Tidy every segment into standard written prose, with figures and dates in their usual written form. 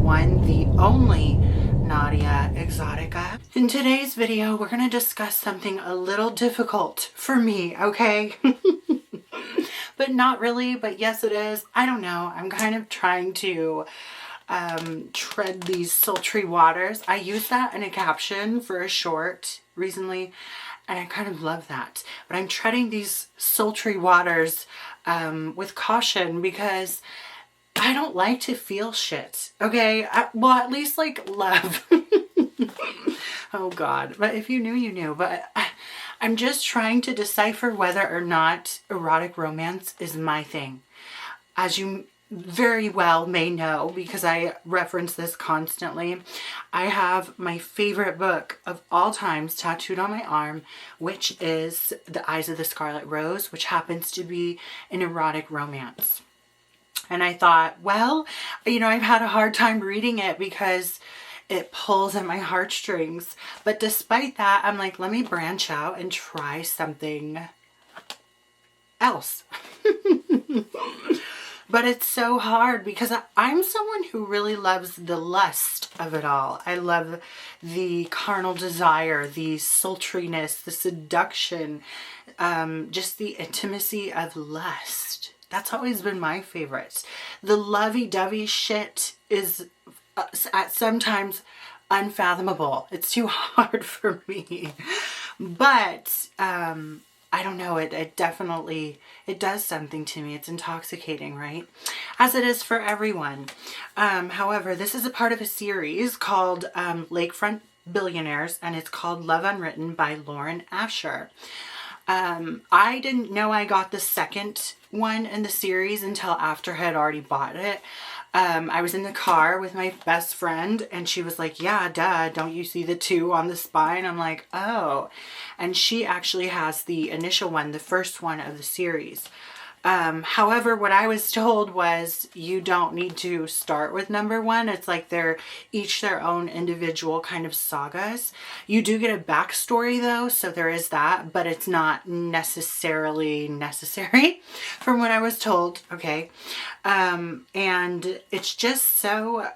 one, the only Naudia Exotica. In today's video, we're going to discuss something a little difficult for me, okay? But not really, but yes it is. I don't know. I'm kind of trying to tread these sultry waters. I used that in a caption for a short recently, and I kind of love that. But I'm treading these sultry waters with caution because I don't like to feel shit, okay? Well, at least like love. Oh God, but if you knew, you knew. But I'm just trying to decipher whether or not erotic romance is my thing. As you very well may know, because I reference this constantly, I have my favorite book of all times tattooed on my arm, which is The Eyes of the Scarlet Rose, which happens to be an erotic romance. And I thought, well, you know, I've had a hard time reading it because it pulls at my heartstrings. But despite that, I'm like, let me branch out and try something else. But it's so hard because I'm someone who really loves the lust of it all. I love the carnal desire, the sultriness, the seduction, just the intimacy of lust. That's always been my favorite. The lovey-dovey shit is at sometimes unfathomable. It's too hard for me. But I don't know, it definitely, it does something to me. It's intoxicating, right? As it is for everyone. However, this is a part of a series called Lakefront Billionaires, and it's called Love Unwritten by Lauren Asher. I didn't know I got the second one in the series until after I had already bought it. I was in the car with my best friend and she was like, yeah, duh, don't you see the 2 on the spine? I'm like, oh. And she actually has the initial one, the first one of the series. However, what I was told was you don't need to start with number 1. It's like they're each their own individual kind of sagas. You do get a backstory though, so there is that, but it's not necessarily necessary from what I was told, okay? And it's just so,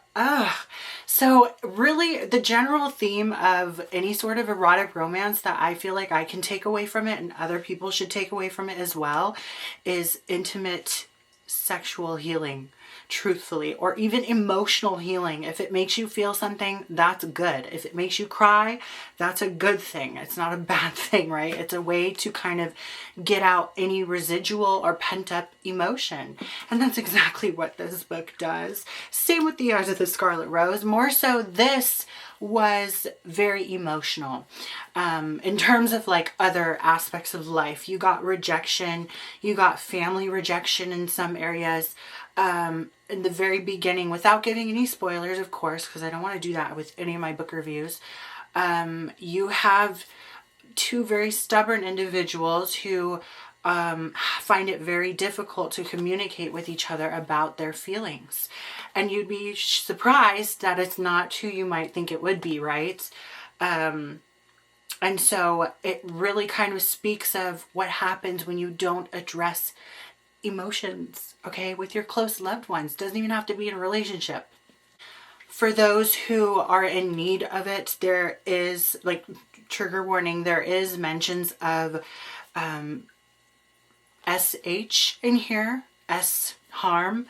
so really the general theme of any sort of erotic romance that I feel like I can take away from it and other people should take away from it as well is intimate sexual healing, truthfully, or even emotional healing. If it makes you feel something, that's good. If it makes you cry, that's a good thing. It's not a bad thing, right? It's a way to kind of get out any residual or pent up emotion. And that's exactly what this book does. Same with The Eyes of the Scarlet Rose. More so, this was very emotional in terms of like other aspects of life. You got rejection, you got family rejection in some areas. In the very beginning, without giving any spoilers, of course, because I don't want to do that with any of my book reviews, you have 2 very stubborn individuals who find it very difficult to communicate with each other about their feelings. And you'd be surprised that it's not who you might think it would be, right? And so it really kind of speaks of what happens when you don't address emotions, okay, with your close loved ones. Doesn't even have to be in a relationship. For those who are in need of it, there is, like, trigger warning, there is mentions of SH in here, S harm,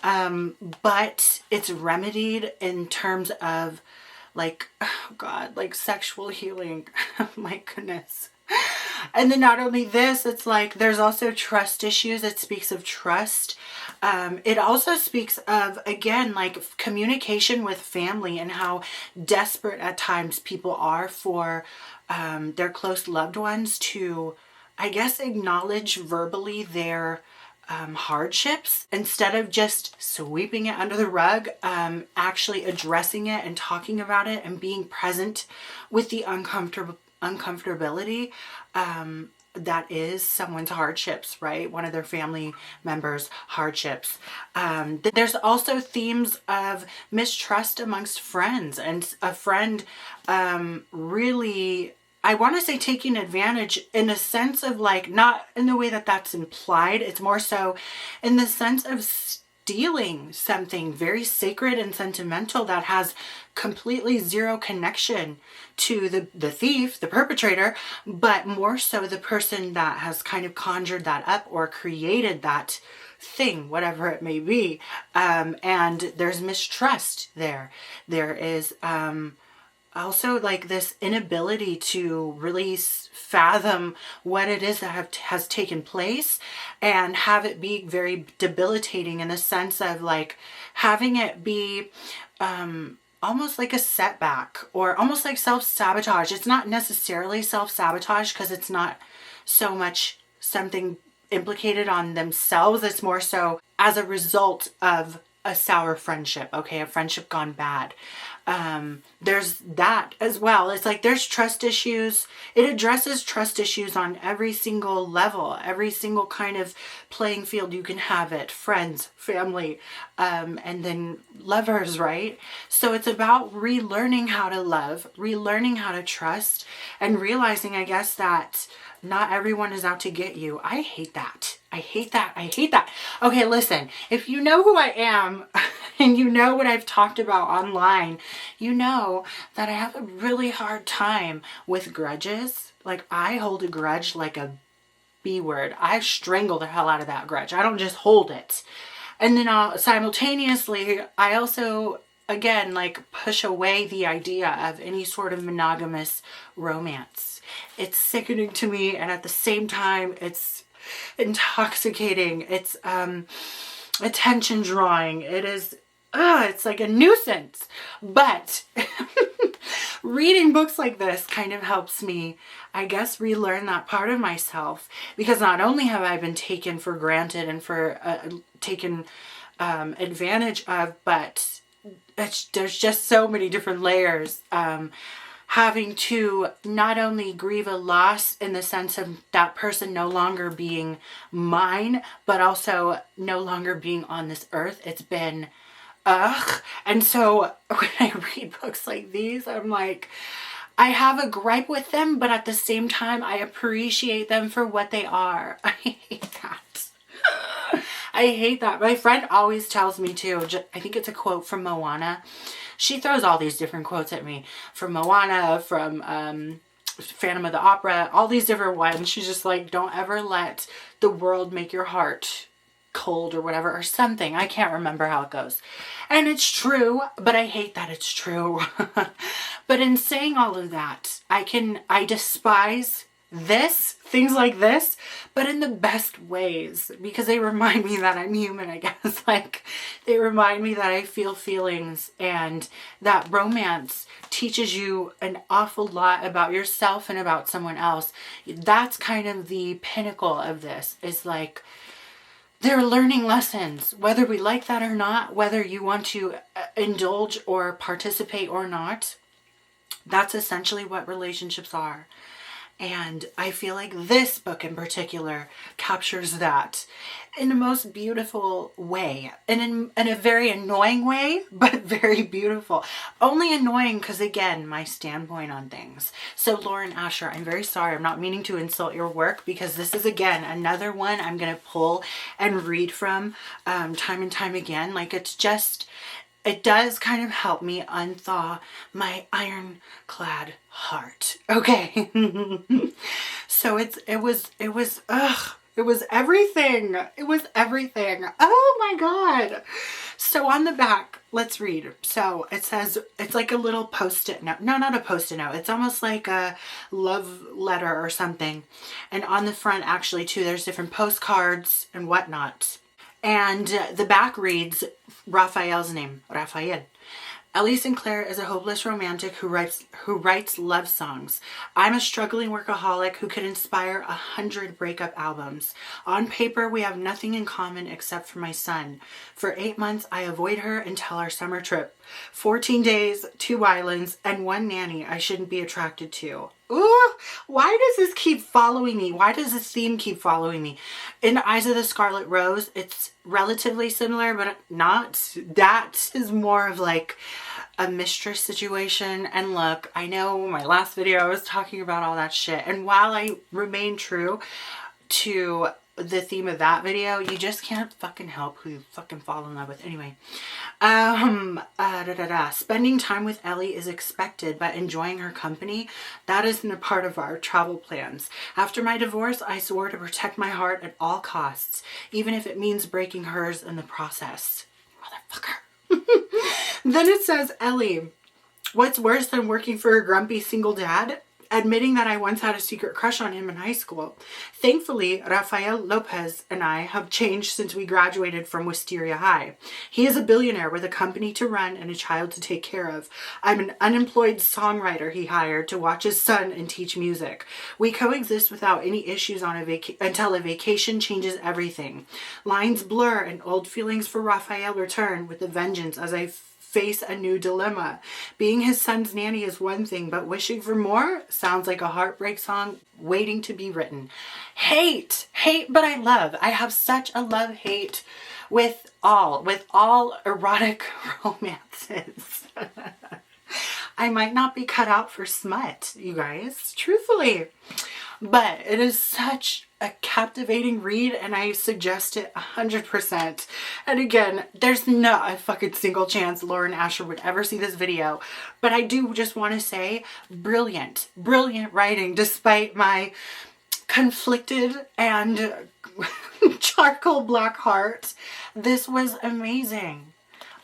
but it's remedied in terms of like, oh God, like sexual healing. My goodness. And then not only this, it's like there's also trust issues. It speaks of trust. It also speaks of, again, like communication with family and how desperate at times people are for their close loved ones to, I guess, acknowledge verbally their hardships instead of just sweeping it under the rug, actually addressing it and talking about it and being present with the uncomfortability that is someone's hardships, right? One of their family members' hardships. There's also themes of mistrust amongst friends, and a friend really, I want to say, taking advantage in a sense of like, not in the way that that's implied. It's more so in the sense of stealing something very sacred and sentimental that has completely zero connection to the thief, the perpetrator, but more so the person that has kind of conjured that up or created that thing, whatever it may be. And there's mistrust there. There is also like this inability to really fathom what it is that has taken place, and have it be very debilitating in the sense of like having it be almost like a setback or almost like self-sabotage. It's not necessarily self-sabotage because it's not so much something implicated on themselves. It's more so as a result of a sour friendship, okay, a friendship gone bad. There's that as well. It's like there's trust issues. It addresses trust issues on every single level, every single kind of playing field you can have it. Friends, family, and then lovers, right? So it's about relearning how to love, relearning how to trust, and realizing, I guess, that not everyone is out to get you. I hate that. I hate that. I hate that. Okay, listen, if you know who I am and you know what I've talked about online, you know that I have a really hard time with grudges. Like, I hold a grudge like a B word. I strangle the hell out of that grudge. I don't just hold it. And then simultaneously, I also, again, like push away the idea of any sort of monogamous romance. It's sickening to me, and at the same time, it's intoxicating. It's attention drawing. It is it's like a nuisance. But reading books like this kind of helps me, I guess, relearn that part of myself, because not only have I been taken for granted and for taken advantage of, but there's just so many different layers. Having to not only grieve a loss in the sense of that person no longer being mine, but also no longer being on this earth. It's been, And so when I read books like these, I'm like, I have a gripe with them, but at the same time, I appreciate them for what they are. I hate that. I hate that. My friend always tells me too, I think it's a quote from Moana. She throws all these different quotes at me from Moana, from Phantom of the Opera, all these different ones. She's just like, don't ever let the world make your heart cold or whatever, or something. I can't remember how it goes. And it's true, but I hate that it's true. But in saying all of that, I despise things like this, but in the best ways, because they remind me that I'm human, I guess. Like, they remind me that I feel feelings, and that romance teaches you an awful lot about yourself and about someone else. That's kind of the pinnacle of this, is like, they're learning lessons, whether we like that or not, whether you want to indulge or participate or not. That's essentially what relationships are. And I feel like this book in particular captures that in the most beautiful way, and in a very annoying way, but very beautiful. Only annoying because, again, my standpoint on things. So Lauren Asher, I'm very sorry. I'm not meaning to insult your work, because this is, again, another one I'm going to pull and read from time and time again. Like, it does kind of help me unthaw my ironclad heart. Okay. So it was everything. It was everything. Oh my God. So on the back, let's read. So it says, it's like a little post-it note. No, not a post-it note. It's almost like a love letter or something. And on the front, actually, too, there's different postcards and whatnot. And the back reads Raphael's name, Raphael. Ellie Sinclair is a hopeless romantic who writes love songs. I'm a struggling workaholic who could inspire 100 breakup albums. On paper, we have nothing in common except for my son. For 8 months, I avoid her until our summer trip. 14 days, 2 islands, and 1 nanny I shouldn't be attracted to. Ooh, why does this keep following me? Why does this theme keep following me? In Eyes of the Scarlet Rose, it's relatively similar, but not. That is more of like a mistress situation. And look, I know my last video I was talking about all that shit. And while I remain true to the theme of that video, you just can't fucking help who you fucking fall in love with. Anyway, spending time with Ellie is expected, but enjoying her company, that isn't a part of our travel plans. After my divorce, I swore to protect my heart at all costs, even if it means breaking hers in the process. Motherfucker. Then it says, Ellie, what's worse than working for a grumpy single dad? Admitting that I once had a secret crush on him in high school. Thankfully, Rafael Lopez and I have changed since we graduated from Wisteria High. He is a billionaire with a company to run and a child to take care of. I'm an unemployed songwriter he hired to watch his son and teach music. We coexist without any issues on until a vacation changes everything. Lines blur and old feelings for Rafael return with a vengeance as I face a new dilemma. Being his son's nanny is one thing, but wishing for more sounds like a heartbreak song waiting to be written. Hate, but I love. I have such a love-hate with all erotic romances. I might not be cut out for smut, you guys, truthfully. But it is such a captivating read, and I suggest it 100%. And again, there's not a fucking single chance Lauren Asher would ever see this video. But I do just want to say, brilliant writing, despite my conflicted and charcoal black heart. This was amazing.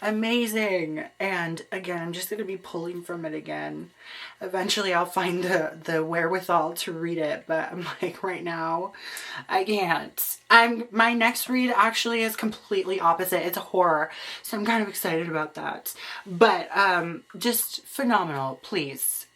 And again, I'm just going to be pulling from it again. Eventually I'll find the wherewithal to read it, but I'm like, right now I can't. My next read actually is completely opposite. It's a horror, so I'm kind of excited about that. But just phenomenal. Please.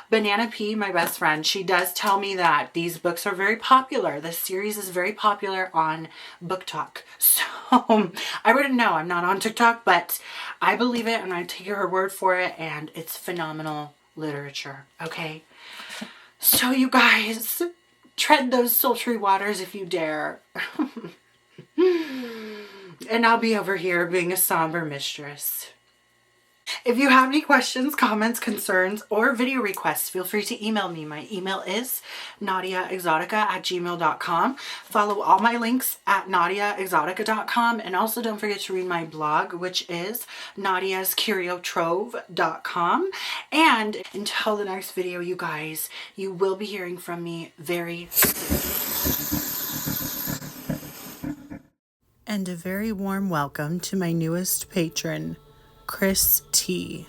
Banana P, my best friend, she does tell me that these books are very popular. This series is very popular on Book Talk. So I wouldn't know. I'm not on TikTok, but I believe it and I take her word for it, and it's phenomenal literature. Okay? So you guys, tread those sultry waters if you dare. And I'll be over here being a somber mistress. If you have any questions, comments, concerns, or video requests, feel free to email me. My email is naudiaexotica@gmail.com. Follow all my links at naudiaexotica.com. And also don't forget to read my blog, which is naudiascuriotrove.com. And until the next video, you guys, you will be hearing from me very soon. And a very warm welcome to my newest patron, Chris T.